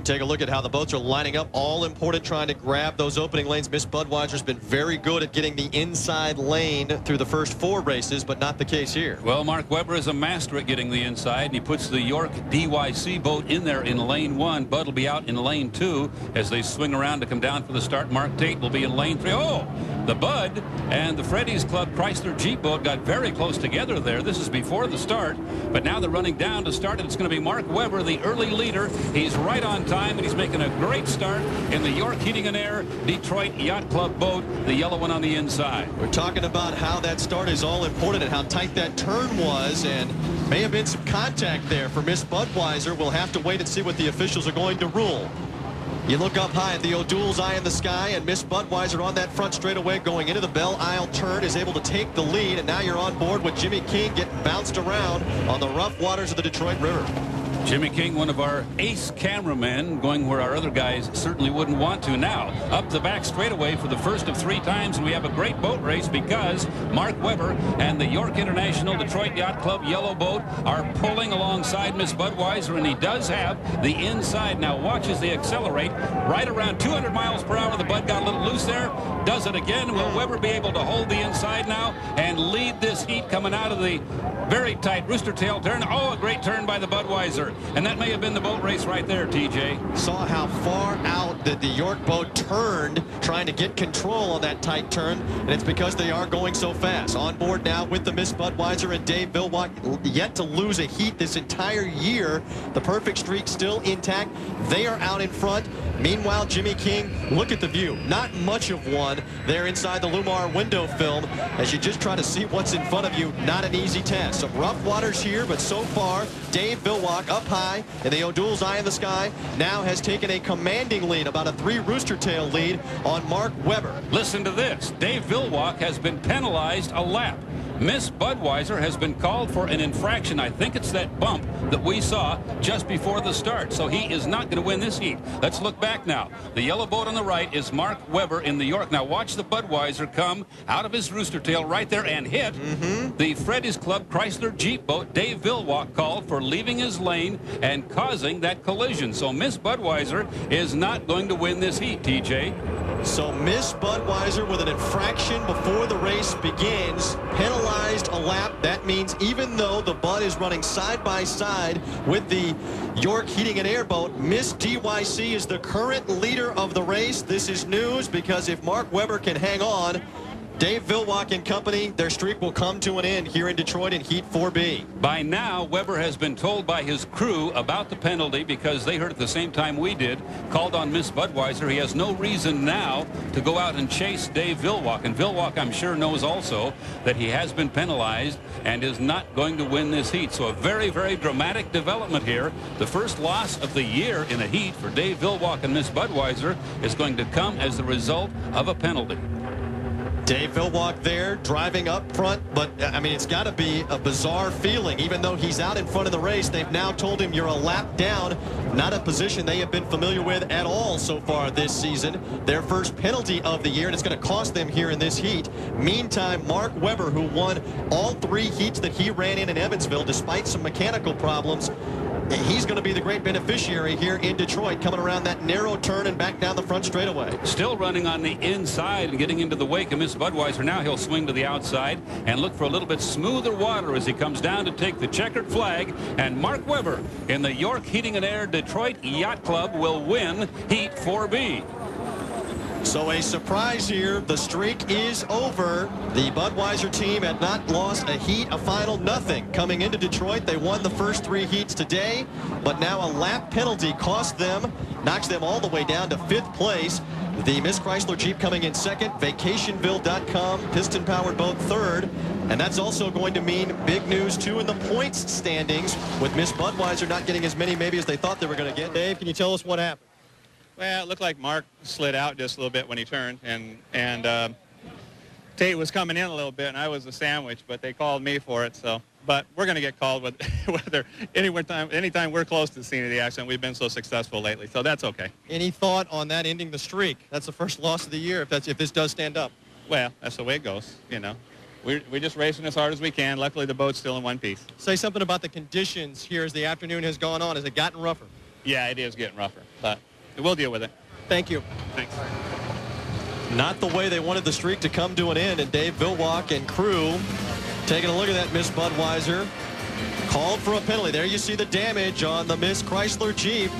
Take a look at how the boats are lining up. All important, trying to grab those opening lanes. Miss Budweiser's been very good at getting the inside lane through the first 4 races, but not the case here. Well, Mark Webber is a master at getting the inside, and he puts the York DYC boat in there in lane 1. Bud will be out in lane 2 as they swing around to come down for the start. Mark Tate will be in lane 3. Oh, the Bud and the Freddy's Club Chrysler Jeep boat got very close together there. This is before the start, but now they're running down to start, and it's going to be Mark Webber, the early leader. He's right on time, and he's making a great start in the York Heating and Air Detroit Yacht Club boat, the yellow one on the inside. We're talking about how that start is all important and how tight that turn was, and may have been some contact there for Miss Budweiser. We'll have to wait and see what the officials are going to rule. You look up high at the O'Doul's Eye in the Sky, and Miss Budweiser on that front straightaway going into the Belle Isle turn is able to take the lead, and now you're on board with Jimmy King getting bounced around on the rough waters of the Detroit River. Jimmy King, one of our ace cameramen, going where our other guys certainly wouldn't want to. Now, up the back straightaway for the first of 3 times, and we have a great boat race because Mark Webber and the York International Detroit Yacht Club yellow boat are pulling alongside Miss Budweiser, and he does have the inside. Now, watch as they accelerate. Right around 200 miles per hour, the Bud got a little loose there. Does it again. Will Webber be able to hold the inside now and lead this heat coming out of the very tight rooster tail turn? Oh, a great turn by the Budweiser. And that may have been the boat race right there, TJ. Saw how far out that the York boat turned, trying to get control on that tight turn, and it's because they are going so fast. On board now with the Miss Budweiser and Dave Villwock, yet to lose a heat this entire year. The perfect streak still intact. They are out in front. Meanwhile, Jimmy King, look at the view. Not much of one there inside the Lumar window film as you just try to see what's in front of you. Not an easy task. Some rough waters here, but so far, Dave Villwock up high in the O'Doul's Eye in the Sky now has taken a commanding lead, about a 3 rooster tail lead on Mark Webber. Listen to this. Dave Villwock has been penalized a lap. Miss Budweiser has been called for an infraction. I think it's that bump that we saw just before the start. So he is not going to win this heat. Let's look back now. The yellow boat on the right is Mark Webber in the York. Now watch the Budweiser come out of his rooster tail right there and hit the Freddy's Club Chrysler Jeep boat. Dave Villwock called for leaving his lane and causing that collision. So Miss Budweiser is not going to win this heat, TJ. So Miss Budweiser with an infraction before the race begins, penalized a lap. That means even though the Bud is running side by side with the York Heating and Air boat, Miss DYC is the current leader of the race. This is news because if Mark Webber can hang on, Dave Villwock and company, their streak will come to an end here in Detroit in Heat 4B. By now, Webber has been told by his crew about the penalty because they heard at the same time we did, called on Miss Budweiser. He has no reason now to go out and chase Dave Villwock. And Villwock, I'm sure, knows also that he has been penalized and is not going to win this heat. So a very, very dramatic development here. The first loss of the year in a heat for Dave Villwock and Miss Budweiser is going to come as the result of a penalty. Dave Villwock there driving up front, but I mean, it's got to be a bizarre feeling. Even though he's out in front of the race, they've now told him you're a lap down. Not a position they have been familiar with at all so far this season. Their first penalty of the year, and it's going to cost them here in this heat. Meantime, Mark Webber, who won all 3 heats that he ran in Evansville despite some mechanical problems, he's going to be the great beneficiary here in Detroit, coming around that narrow turn and back down the front straightaway. Still running on the inside and getting into the wake of Miss Budweiser. Now he'll swing to the outside and look for a little bit smoother water as he comes down to take the checkered flag. And Mark Webber in the York Heating and Air Detroit Yacht Club will win Heat 4B. So a surprise here. The streak is over. The Budweiser team had not lost a heat, a final, nothing. Coming into Detroit, they won the first 3 heats today, but now a lap penalty cost them, knocks them all the way down to 5th place. The Miss Chrysler Jeep coming in 2nd, Vacationville.com, piston-powered boat 3rd, and that's also going to mean big news, too, in the points standings, with Miss Budweiser not getting as many maybe as they thought they were going to get. Dave, can you tell us what happened? Well, it looked like Mark slid out just a little bit when he turned, and Tate was coming in a little bit, and I was a sandwich, but they called me for it. So, but we're going to get called with whether anytime we're close to the scene of the accident. We've been so successful lately, so that's okay. Any thought on that ending the streak? That's the first loss of the year. If this does stand up. Well, that's the way it goes. You know, we're just racing as hard as we can. Luckily, the boat's still in one piece. Say something about the conditions here as the afternoon has gone on. Has it gotten rougher? Yeah, it is getting rougher, but we'll deal with it. Thank you. Thanks. Not the way they wanted the streak to come to an end, and Dave Villwock and crew taking a look at that Miss Budweiser. Called for a penalty. There you see the damage on the Miss Chrysler Jeep.